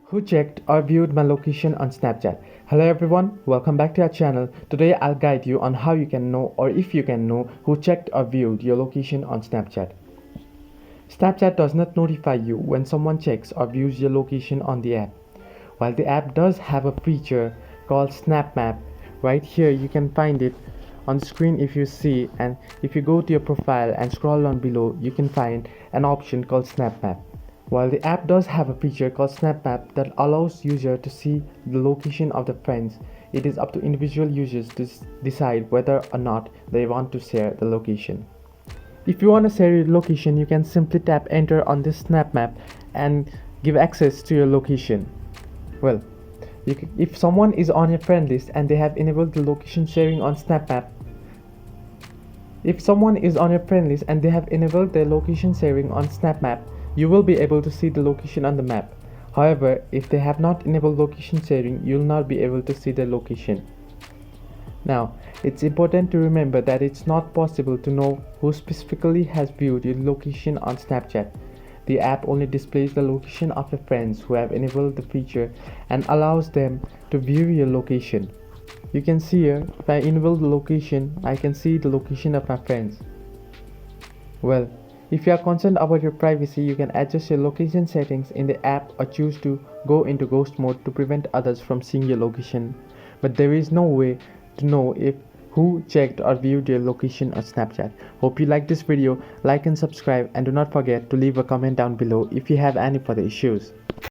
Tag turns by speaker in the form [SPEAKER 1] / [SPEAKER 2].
[SPEAKER 1] Who checked or viewed my location on Snapchat? Hello everyone, welcome back to our channel. Today I'll guide you on how you can know or if you can know who checked or viewed your location on Snapchat. Snapchat does not notify you when someone checks or views your location on the app. While the app does have a feature called Snap Map, right here you can find it on the screen if you see, and if you go to your profile and scroll down below you can find an option called Snap Map. While the app does have a feature called Snap Map that allows users to see the location of their friends, it is up to individual users to decide whether or not they want to share the location. If you want to share your location, you can simply tap enter on this Snap Map and give access to your location. Well, if someone is on your friend list and they have enabled the location sharing on Snap Map, if someone is on your friend list and they have enabled their location sharing on Snap Map, you will be able to see the location on the map. However, if they have not enabled location sharing, you will not be able to see the location. Now, it's important to remember that it's not possible to know who specifically has viewed your location on Snapchat. The app only displays the location of your friends who have enabled the feature and allows them to view your location. You can see here, if I enable the location, I can see the location of my friends. Well, if you are concerned about your privacy, you can adjust your location settings in the app or choose to go into ghost mode to prevent others from seeing your location. But there is no way to know if who checked or viewed your location on Snapchat. Hope you like this video, like and subscribe, and do not forget to leave a comment down below if you have any further issues.